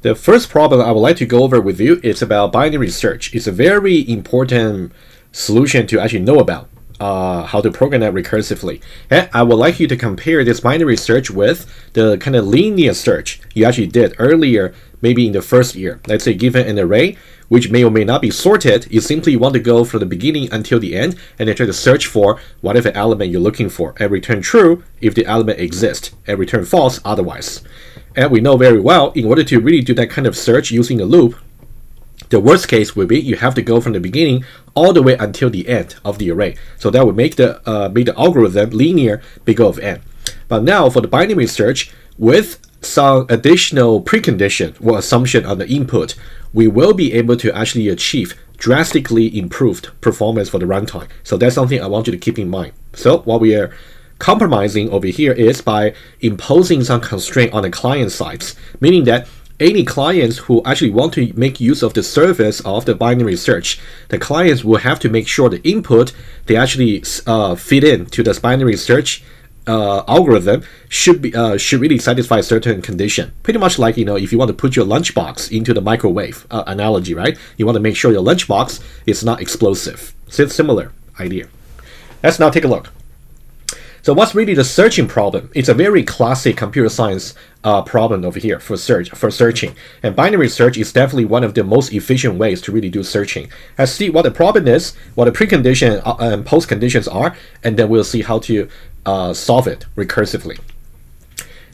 The first problem I would like to go over with you is about binary search. It's a very important solution to actually know about how to program that recursively. And I would like you to compare this binary search with the kind of linear search you actually did earlier, maybe in the first year. Let's say given an array which may or may not be sorted, you simply want to go from the beginning until the end and then try to search for whatever element you're looking for and return true if the element exists and return false otherwise. And we know very well, in order to really do that kind of search using a loop, the worst case would be you have to go from the beginning all the way until the end of the array. So that would make the algorithm linear big O of n. But now for the binary search, with some additional precondition or assumption on the input, we will be able to actually achieve drastically improved performance for the runtime. So that's something I want you to keep in mind. So what we are compromising over here is by imposing some constraint on the client sides, meaning that any clients who actually want to make use of the service of the binary search, the clients will have to make sure the input they actually fit in to this binary search algorithm should really satisfy certain condition. Pretty much like, if you want to put your lunchbox into the microwave analogy, right? You want to make sure your lunchbox is not explosive. So it's a similar idea. Let's now take a look. So what's really the searching problem? It's a very classic computer science problem over here for searching. And binary search is definitely one of the most efficient ways to really do searching. Let's see what the problem is, what the precondition and post conditions are, and then we'll see how to solve it recursively.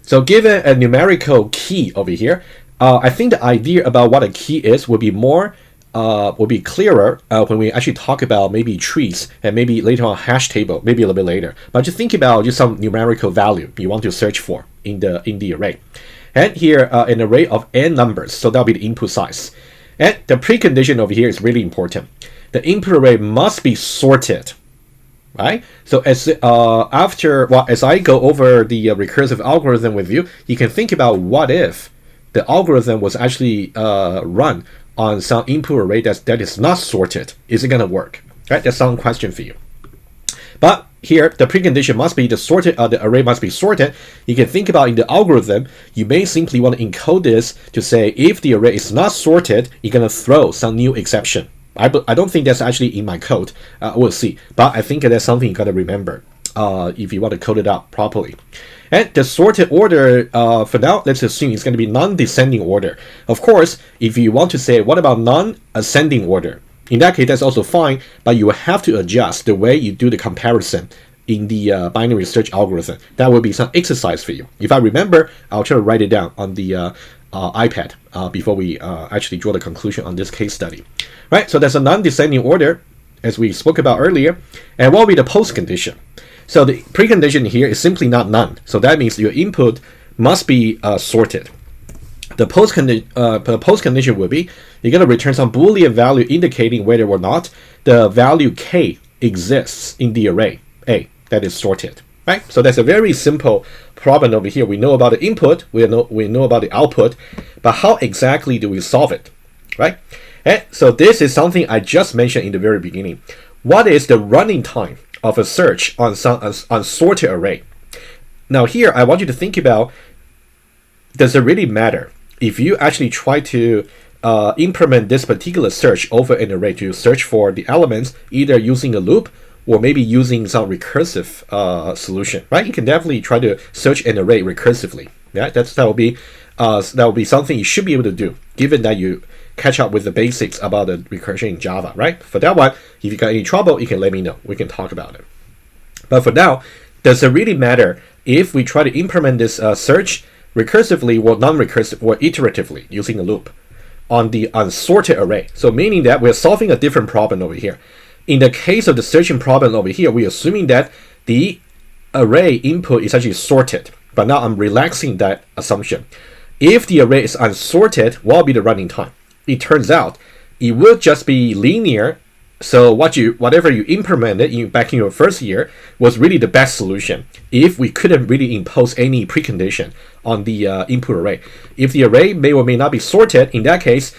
So given a numerical key over here, I think the idea about what a key is will be clearer when we actually talk about maybe trees and maybe later on hash table, maybe a little bit later. But just think about just some numerical value you want to search for in the array. And here an array of n numbers, so that'll be the input size. And the precondition over here is really important. The input array must be sorted, right? So as I go over the recursive algorithm with you, you can think about what if the algorithm was actually run on some input array that is not sorted. Is it going to work? Right? That's some question for you. But here, the precondition must be the array must be sorted. You can think about in the algorithm, you may simply want to encode this to say if the array is not sorted, you're going to throw some new exception. I don't think that's actually in my code. We'll see. But I think that's something you got to remember if you want to code it up properly. And the sorted order, for now, let's assume it's going to be non-descending order. Of course, if you want to say, what about non-ascending order? In that case, that's also fine, but you will have to adjust the way you do the comparison in the binary search algorithm. That will be some exercise for you. If I remember, I'll try to write it down on the iPad before we actually draw the conclusion on this case study. Right, so there's a non-descending order, as we spoke about earlier. And what will be the post condition? So the precondition here is simply not none. So that means your input must be sorted. The post condition will be you're going to return some Boolean value indicating whether or not the value k exists in the array A that is sorted. Right? So that's a very simple problem over here. We know about the input, we know about the output, but how exactly do we solve it? Right? And so this is something I just mentioned in the very beginning. What is the running time of a search on some unsorted array? Now here, I want you to think about, does it really matter if you actually try to implement this particular search over an array to search for the elements, either using a loop or maybe using some recursive solution, right? You can definitely try to search an array recursively. Yeah, that will be something you should be able to do, given that you catch up with the basics about the recursion in Java, right? For that one, if you got any trouble, you can let me know. We can talk about it. But for now, does it really matter if we try to implement this search recursively or non-recursive or iteratively using a loop on the unsorted array? So meaning that we're solving a different problem over here. In the case of the searching problem over here, we're assuming that the array input is actually sorted. But now I'm relaxing that assumption. If the array is unsorted, what will be the running time? It turns out it will just be linear. So whatever you implemented back in your first year was really the best solution if we couldn't really impose any precondition on the input array. If the array may or may not be sorted, in that case,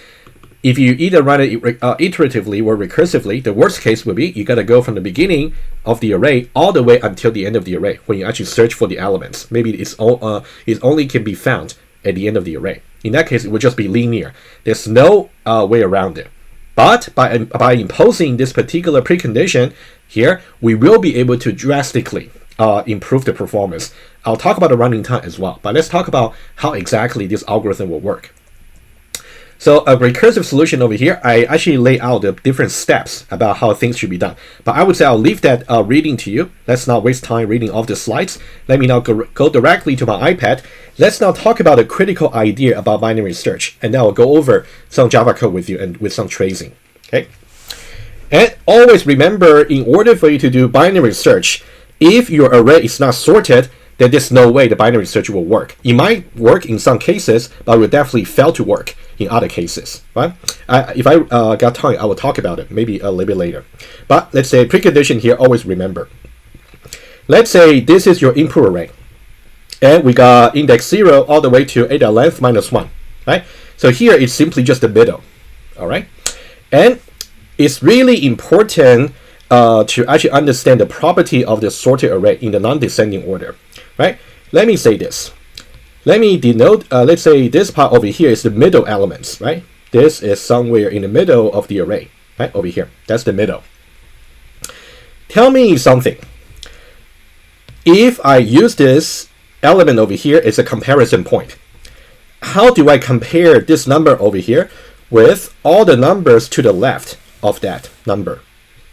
if you either run it iteratively or recursively, the worst case would be you got to go from the beginning of the array all the way until the end of the array when you actually search for the elements. Maybe it only can be found at the end of the array. In that case, it would just be linear. There's no way around it. But by imposing this particular precondition here, we will be able to drastically improve the performance. I'll talk about the running time as well, but let's talk about how exactly this algorithm will work. So a recursive solution over here, I actually lay out the different steps about how things should be done. But I would say I'll leave that reading to you. Let's not waste time reading off the slides. Let me now go directly to my iPad. Let's now talk about a critical idea about binary search, and then I'll go over some Java code with you and with some tracing. Okay. And always remember, in order for you to do binary search, if your array is not sorted, then there's no way the binary search will work. It might work in some cases, but it will definitely fail to work in other cases, right? If I got time, I will talk about it maybe a little bit later. But let's say precondition here, always remember. Let's say this is your input array, and we got index 0 all the way to a length minus 1, right? So here it's simply just the middle, all right? And it's really important to actually understand the property of the sorted array in the non-descending order, right? Let me say this. Let me denote, let's say this part over here is the middle elements, right? This is somewhere in the middle of the array, right? Over here, that's the middle. Tell me something. If I use this element over here as a comparison point, how do I compare this number over here with all the numbers to the left of that number?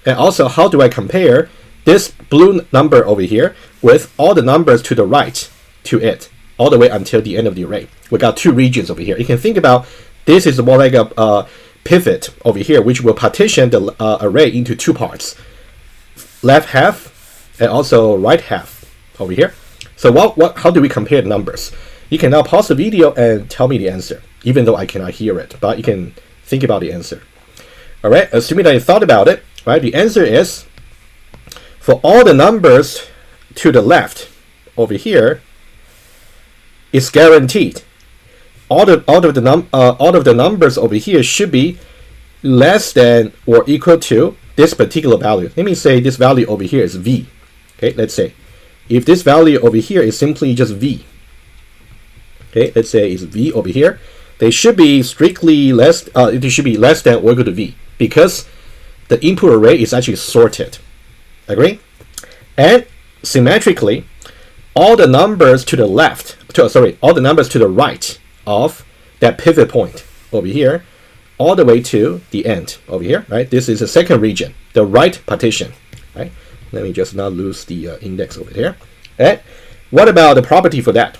And also, how do I compare this blue number over here with all the numbers to the right to it, all the way until the end of the array? We got two regions over here. You can think about this is more like a pivot over here, which will partition the array into two parts, left half and also right half over here. So how do we compare the numbers? You can now pause the video and tell me the answer, even though I cannot hear it, but you can think about the answer. All right, assuming that you thought about it, right? The answer is, for all the numbers to the left over here, it's guaranteed. All of the numbers over here should be less than or equal to this particular value. Let me say this value over here is v. Okay, let's say if this value over here is simply just v. Okay, let's say it's v over here. They should be strictly less. It should be less than or equal to v, because the input array is actually sorted. Agree? And symmetrically, all the numbers to the left, all the numbers to the right of that pivot point over here, all the way to the end over here, right? This is the second region, the right partition, right? Let me just not lose the index over here. And what about the property for that?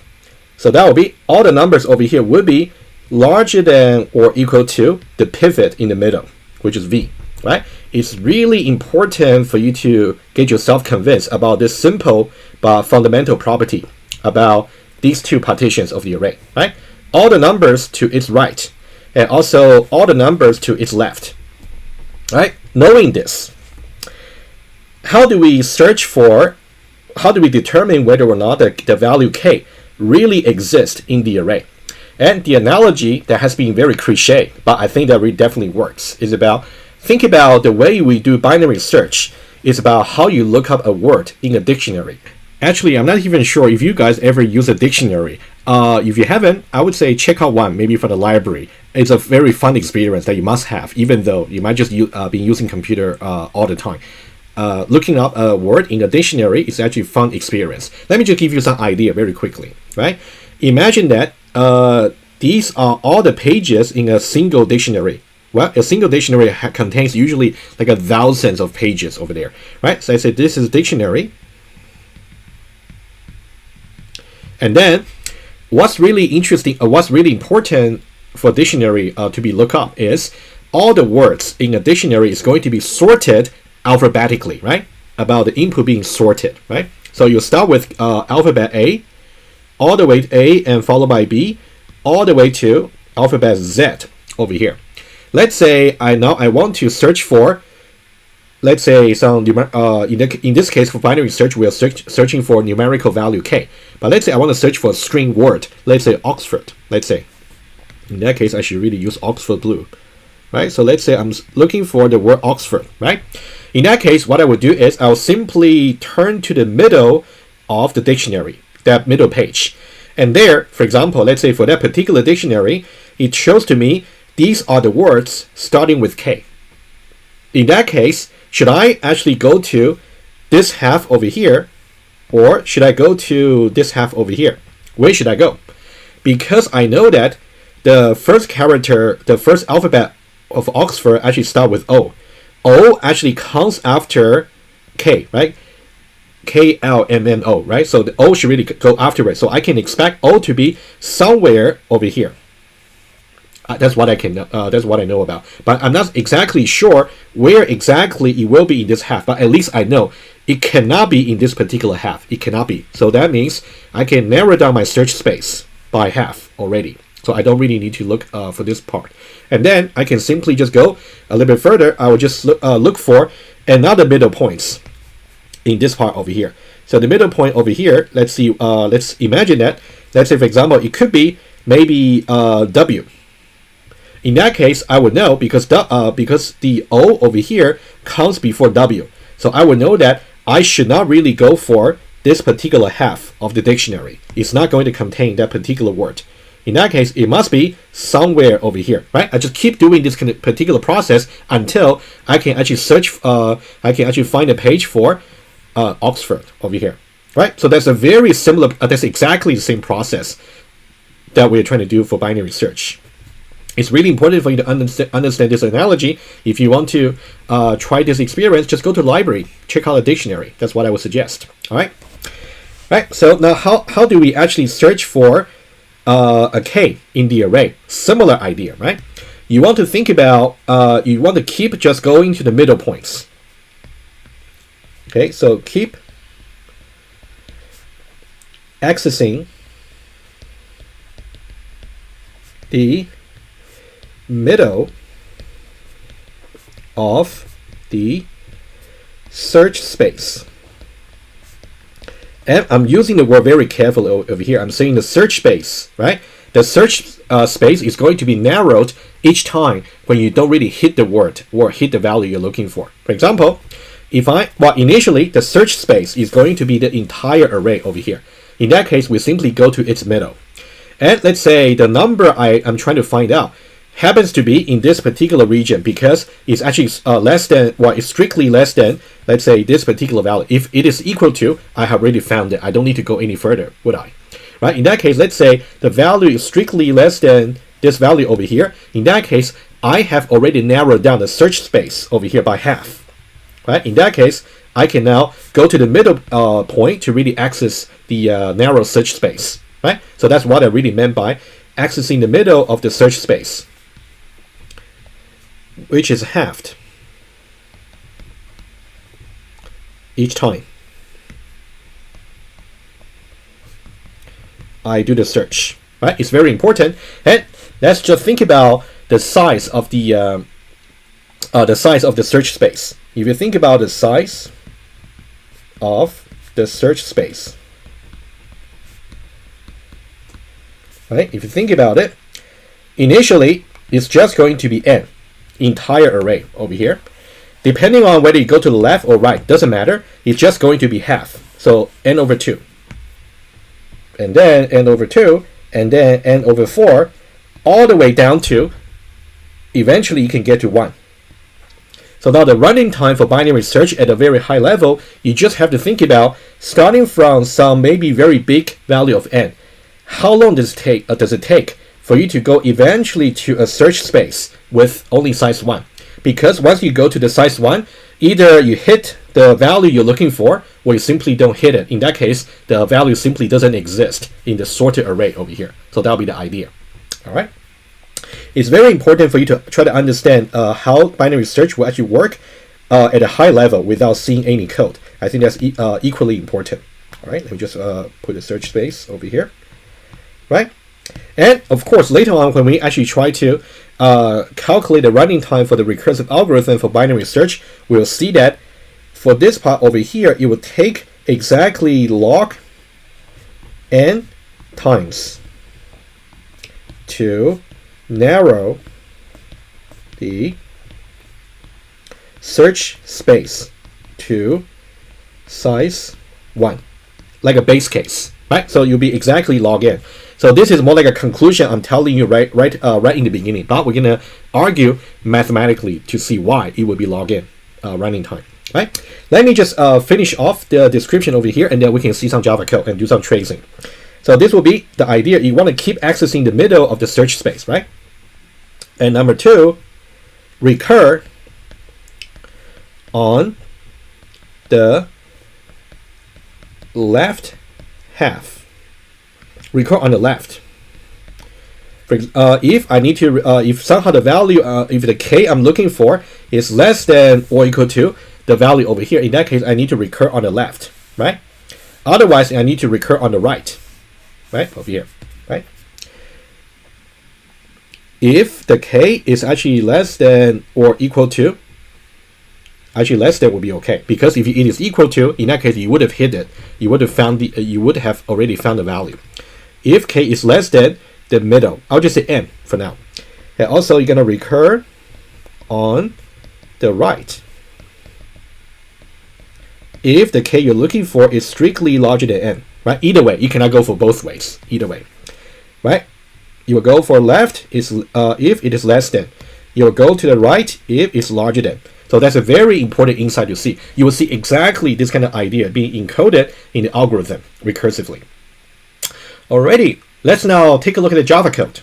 So that will be all the numbers over here would be larger than or equal to the pivot in the middle, which is v, right? It's really important for you to get yourself convinced about this simple but fundamental property about these two partitions of the array, right? All the numbers to its right and also all the numbers to its left, right? Knowing this, how do we determine whether or not the value k really exists in the array? And the analogy that has been very cliche, but I think that really definitely works, is about, think about the way we do binary search is about how you look up a word in a dictionary. Actually, I'm not even sure if you guys ever use a dictionary. If you haven't, I would say check out one, maybe from the library. It's a very fun experience that you must have, even though you might just be using computer all the time. Looking up a word in a dictionary is actually a fun experience. Let me just give you some idea very quickly, right? Imagine that these are all the pages in a single dictionary. Well, a single dictionary contains usually like thousands of pages over there, right? So I say this is dictionary. And then what's really interesting, what's really important for dictionary to be looked up is all the words in a dictionary is going to be sorted alphabetically, right? About the input being sorted, right? So you start with alphabet A, all the way to A and followed by B, all the way to alphabet Z over here. Let's say I want to search for, let's say some in this case for binary search we are searching for numerical value k. But let's say I want to search for a string word. Let's say Oxford. Let's say in that case I should really use Oxford blue, right? So let's say I'm looking for the word Oxford, right? In that case, what I would do is I'll simply turn to the middle of the dictionary, that middle page. And there, for example, let's say for that particular dictionary, it shows to me these are the words starting with K. In that case, should I actually go to this half over here, or should I go to this half over here? Where should I go? Because I know that the first character, the first alphabet of Oxford actually start with O. O actually comes after K, right? KLMNO, right? So the O should really go after it. So I can expect O to be somewhere over here. That's what I can. That's what I know about. But I'm not exactly sure where exactly it will be in this half. But at least I know it cannot be in this particular half. It cannot be. So that means I can narrow down my search space by half already. So I don't really need to look for this part. And then I can simply just go a little bit further. I will just look for another middle points in this part over here. So the middle point over here, let's see. Let's imagine that. Let's say, for example, it could be maybe W. In that case, I would know because the O over here comes before W. So I would know that I should not really go for this particular half of the dictionary. It's not going to contain that particular word. In that case, it must be somewhere over here, right? I just keep doing this particular process until I can actually search, I can actually find a page for Oxford over here, right? So that's a very similar, that's exactly the same process that we're trying to do for binary search. It's really important for you to understand this analogy. If you want to try this experience, just go to the library, check out a dictionary. That's what I would suggest. All right. Right. So now, how do we actually search for a K in the array? Similar idea, right? You want to think about. You want to keep just going to the middle points. Okay. So keep accessing the middle of the search space. And I'm using the word very carefully over here. I'm saying the search space, right? The search space is going to be narrowed each time when you don't really hit the word or hit the value you're looking for. For example, initially the search space is going to be the entire array over here. In that case, we simply go to its middle. And let's say the number I'm trying to find out happens to be in this particular region because it's actually less than, it's strictly less than, let's say, this particular value. If it is equal to, I have already found it. I don't need to go any further, would I? Right? In that case, let's say the value is strictly less than this value over here. In that case, I have already narrowed down the search space over here by half. Right? In that case, I can now go to the middle point to really access the narrow search space. Right? So that's what I really meant by accessing the middle of the search space, which is halved each time I do the search. Right? It's very important. And let's just think about the size of the search space. If you think about the size of the search space, right? If you think about it, initially it's just going to be n, entire array over here. Depending on whether you go to the left or right, doesn't matter. It's just going to be half. So n over 2. And then n over 2, and then n over 4, all the way down to, eventually you can get to 1. So now the running time for binary search at a very high level, you just have to think about starting from some maybe very big value of n. How long does it take for you to go eventually to a search space with only size 1? Because once you go to the size 1, either you hit the value you're looking for, or you simply don't hit it. In that case, the value simply doesn't exist in the sorted array over here. So that'll be the idea. All right. It's very important for you to try to understand how binary search will actually work at a high level without seeing any code. I think that's equally important. All right. Let me just put a search space over here. Right. And of course, later on, when we actually try to calculate the running time for the recursive algorithm for binary search, we'll see that for this part over here, it will take exactly log n times to narrow the search space to size 1, like a base case. right? So you'll be exactly log in. So this is more like a conclusion I'm telling you right in the beginning, but we're gonna argue mathematically to see why it would be log in running time, right? Let me just finish off the description over here, and then we can see some Java code and do some tracing. So this will be the idea. You want to keep accessing the middle of the search space, right? And number 2, recur on the left half. Recur on the left. If I need to, if somehow the value, if the k I'm looking for is less than or equal to the value over here, in that case, I need to recur on the left, right? Otherwise, I need to recur on the right, right? Over here, right? If the k is actually less than or equal to, actually less than would be okay, because if it is equal to, in that case, you would have hit it. You would have found the, you would have already found the value. If k is less than the middle, I'll just say n for now. And also, you're gonna recur on the right. If the k you're looking for is strictly larger than n, right? Either way, you cannot go for both ways. Either way, right? You will go for left is if it is less than. You will go to the right if it's larger than. So that's a very important insight to see. You will see exactly this kind of idea being encoded in the algorithm recursively. Alrighty, let's now take a look at the Java code.